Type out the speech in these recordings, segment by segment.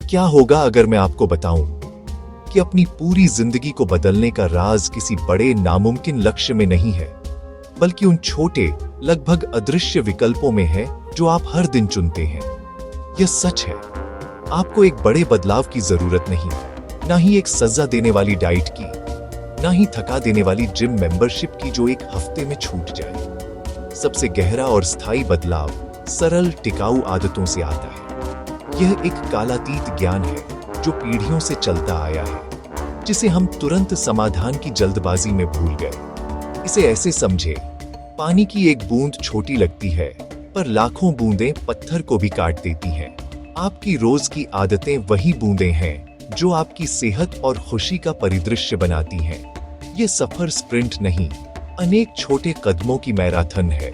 क्या होगा अगर मैं आपको बताऊं कि अपनी पूरी जिंदगी को बदलने का राज किसी बड़े नामुमकिन लक्ष्य में नहीं है, बल्कि उन छोटे, लगभग अदृश्य विकल्पों में है जो आप हर दिन चुनते हैं। यह सच है, आपको एक बड़े बदलाव की जरूरत नहीं, ना ही एक सजा देने वाली डाइट की, ना ही थका देने वाली जिम मेंबरशिप की जो एक हफ्ते में छूट जाए। सबसे गहरा और स्थायी बदलाव सरल टिकाऊ आदतों से आता है। यह एक कालातीत ज्ञान है जो पीढ़ियों से चलता आया है, जिसे हम तुरंत समाधान की जल्दबाजी में भूल गए। इसे ऐसे समझे, पानी की एक बूंद छोटी लगती है, पर लाखों बूंदें पत्थर को भी काट देती हैं। आपकी रोज की आदतें वही बूंदें हैं जो आपकी सेहत और खुशी का परिदृश्य बनाती हैं। ये सफर स्प्रिंट नहीं, अनेक छोटे कदमों की मैराथन है।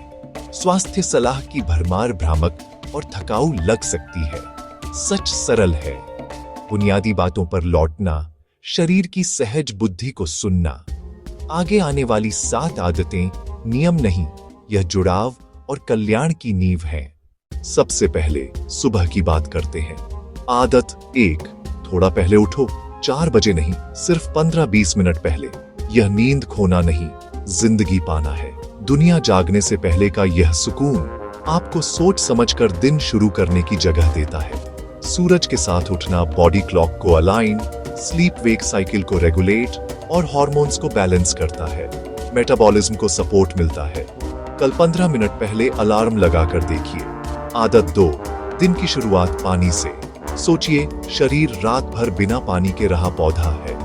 स्वास्थ्य सलाह की भरमार भ्रामक और थकाऊ लग सकती है, सच सरल है। बुनियादी बातों पर लौटना, शरीर की सहज बुद्धि को सुनना। आगे आने वाली 7 आदतें नियम नहीं, यह जुड़ाव और कल्याण की नींव है। सबसे पहले सुबह की बात करते हैं। आदत 1, थोड़ा पहले उठो। 4 बजे नहीं, सिर्फ 15-20 मिनट पहले। यह नींद खोना नहीं, जिंदगी पाना है। दुनिया जागने से पहले का यह सुकून आपको सोच समझकर दिन शुरू करने की जगह देता है। सूरज के साथ उठना बॉडी क्लॉक को अलाइन, स्लीप वेक साइकिल को रेगुलेट और हार्मोन्स को बैलेंस करता है। मेटाबॉलिज्म को सपोर्ट मिलता है। कल 15 मिनट पहले अलार्म लगाकर देखिए। आदत 2, दिन की शुरुआत पानी से। सोचिए, शरीर रात भर बिना पानी के रहा पौधा है।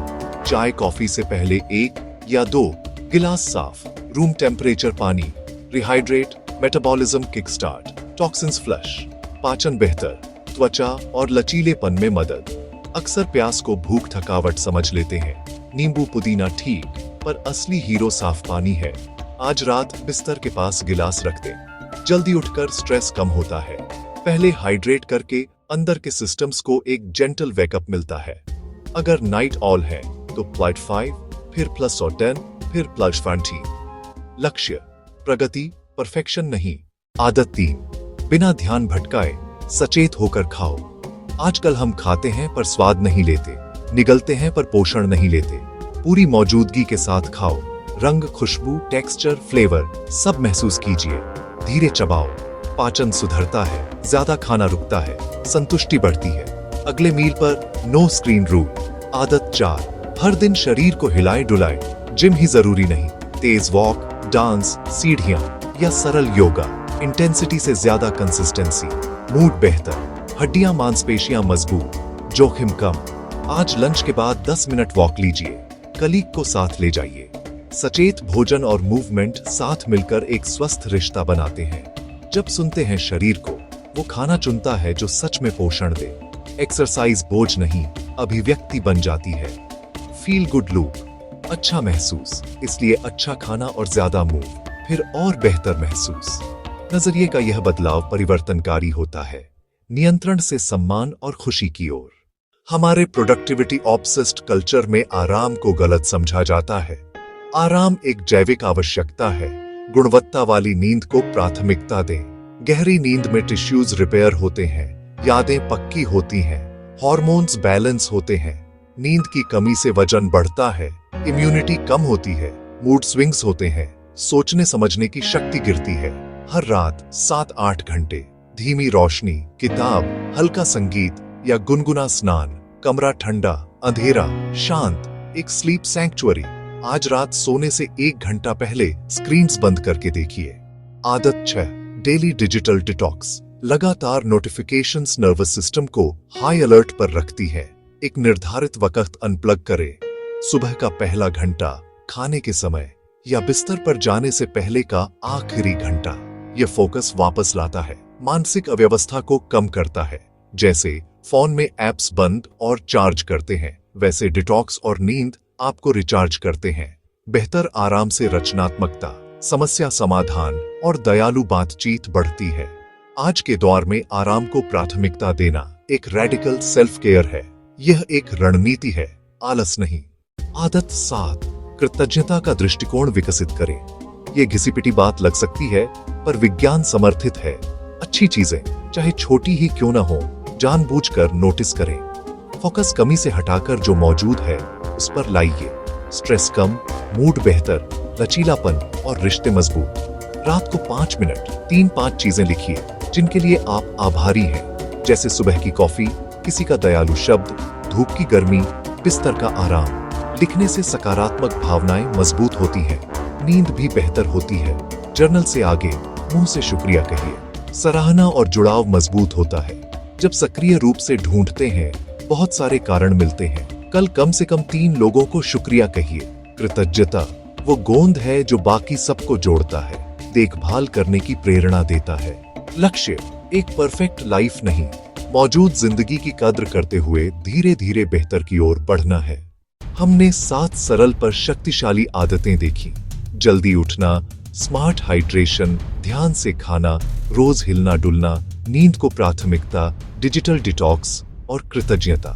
चाय कॉफी से पहले 1 या 2 गिलास साफ, रूम टेम्परेचर पानी। Rehydrate, metabolism kick start, toxins flush, पाचन बेहतर, त्वचा और लचीलेपन में मदद। अक्सर प्यास को भूख थकावट समझ लेते हैं। नींबू पुदीना ठीक, पर असली हीरो साफ पानी है। आज रात बिस्तर के पास गिलास रख दें। जल्दी उठकर स्ट्रेस कम होता है। पहले हाइड्रेट करके अंदर के सिस्टम्स को एक जेंटल वेकअप मिलता है। अगर नाइट ऑल है तो +5, फिर +10, फिर +20। लक्ष्य, प्रगति, परफेक्शन नहीं। आदत 3, बिना ध्यान भटकाए सचेत होकर खाओ। आजकल हम खाते हैं पर स्वाद नहीं लेते, निगलते हैं पर पोषण नहीं लेते। पूरी मौजूदगी के साथ खाओ। रंग, खुशबू, टेक्सचर, फ्लेवर सब महसूस कीजिए। धीरे चबाओ, पाचन सुधरता है, ज्यादा खाना रुकता है, संतुष्टि बढ़ती है। अगले मील पर नो स्क्रीन रूल। आदत 4, हर दिन शरीर को हिलाए डुलाए। जिम ही जरूरी नहीं, तेज वॉक, डांस, सीढ़ियां या सरल योगा। इंटेंसिटी से ज्यादा कंसिस्टेंसी। मूड बेहतर, हड्डियां मांसपेशियां मजबूत, जोखिम कम। आज लंच के बाद 10 मिनट वॉक लीजिए, कलीग को साथ ले जाइए। सचेत भोजन और मूवमेंट साथ मिलकर एक स्वस्थ रिश्ता बनाते हैं। जब सुनते हैं शरीर को, वो खाना चुनता है जो सच में पोषण दे। एक्सरसाइज बोझ नहीं, अभिव्यक्ति बन जाती है। फील गुड लूप, अच्छा महसूस, इसलिए अच्छा खाना और ज्यादा मूव, फिर और बेहतर महसूस। नजरिए का यह बदलाव परिवर्तनकारी होता है, नियंत्रण से सम्मान और खुशी की ओर। हमारे प्रोडक्टिविटी ऑब्सेस्ड कल्चर में आराम को गलत समझा जाता है। आराम एक जैविक आवश्यकता है। गुणवत्ता वाली नींद को प्राथमिकता दें। गहरी नींद में टिश्यूज रिपेयर होते हैं, यादें पक्की होती हैं, हार्मोन्स बैलेंस होते हैं। नींद की कमी से वजन बढ़ता है, इम्यूनिटी कम होती है, मूड स्विंग्स होते हैं, सोचने समझने की शक्ति गिरती है। हर रात 7-8 घंटे धीमी रोशनी, किताब, हल्का संगीत या गुनगुना स्नान। कमरा ठंडा, अंधेरा, शांत, एक स्लीप सैंक्चुअरी। आज रात सोने से 1 घंटा पहले स्क्रीन्स बंद करके देखिए। आदत 6, डेली डिजिटल डिटॉक्स। लगातार नोटिफिकेशंस नर्वस सिस्टम को हाई अलर्ट पर रखती है। एक निर्धारित वक्त अनप्लग करें। सुबह का पहला घंटा, खाने के समय या बिस्तर पर जाने से पहले का आखिरी घंटा। यह फोकस वापस लाता है, मानसिक अव्यवस्था को कम करता है। जैसे फोन में ऐप्स बंद और चार्ज करते हैं, वैसे डिटॉक्स और नींद आपको रिचार्ज करते हैं। बेहतर आराम से रचनात्मकता, समस्या समाधान और दयालु बातचीत बढ़ती है। आज के दौर में आराम को प्राथमिकता देना एक रेडिकल सेल्फ केयर है। यह एक रणनीति है, आलस नहीं। आदत 7, कृतज्ञता का दृष्टिकोण विकसित करें। ये घिसी-पिटी बात लग सकती है, पर विज्ञान समर्थित है। अच्छी चीजें, चाहे छोटी ही क्यों न हो, जानबूझकर नोटिस करें। फोकस कमी से हटाकर जो मौजूद है उस पर लाइए। स्ट्रेस कम, मूड बेहतर, लचीलापन और रिश्ते मजबूत। रात को 5 मिनट 3-5 चीजें लिखिए जिनके लिए आप आभारी हैं, जैसे सुबह की कॉफी, किसी का दयालु शब्द, धूप की गर्मी, बिस्तर का आराम। लिखने से सकारात्मक भावनाएं मजबूत होती हैं, नींद भी बेहतर होती है। जर्नल से आगे मुंह से शुक्रिया कहिए। सराहना और जुड़ाव मजबूत होता है। जब सक्रिय रूप से ढूंढते हैं, बहुत सारे कारण मिलते हैं। कल कम से कम 3 लोगों को शुक्रिया कहिए। कृतज्ञता वो गोंद है जो बाकी सबको जोड़ता है, देखभाल करने की प्रेरणा देता है। लक्ष्य एक परफेक्ट लाइफ नहीं, मौजूद जिंदगी की कद्र करते हुए धीरे धीरे बेहतर की ओर बढ़ना है। हमने 7 सरल पर शक्तिशाली आदतें देखी। जल्दी उठना, स्मार्ट हाइड्रेशन, ध्यान से खाना, रोज हिलना डुलना, नींद को प्राथमिकता, डिजिटल डिटॉक्स और कृतज्ञता।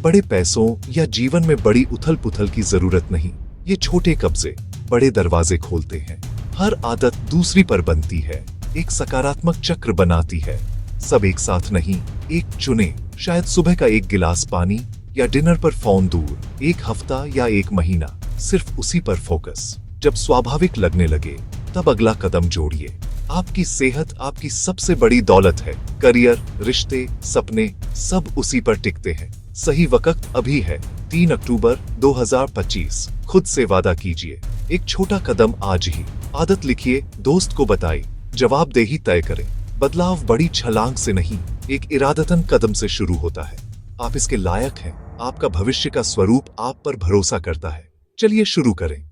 बड़े पैसों या जीवन में बड़ी उथल पुथल की जरूरत नहीं। ये छोटे कब्जे बड़े दरवाजे खोलते हैं। हर आदत दूसरी पर बनती है, एक सकारात्मक चक्र बनाती है। सब एक साथ नहीं, एक चुने। शायद सुबह का 1 गिलास पानी या डिनर पर फोन दूर, 1 हफ्ता या 1 महीना, सिर्फ उसी पर फोकस। जब स्वाभाविक लगने लगे तब अगला कदम जोड़िए। आपकी सेहत आपकी सबसे बड़ी दौलत है। करियर, रिश्ते, सपने सब उसी पर टिकते हैं। सही वक्त अभी है। 3 अक्टूबर 2025। खुद से वादा कीजिए, एक छोटा कदम आज ही। आदत लिखिए, दोस्त को बताइए, जवाबदेही तय करें। बदलाव बड़ी छलांग से नहीं, एक इरादतन कदम से शुरू होता है। आप इसके लायक हैं। आपका भविष्य का स्वरूप आप पर भरोसा करता है। चलिए शुरू करें।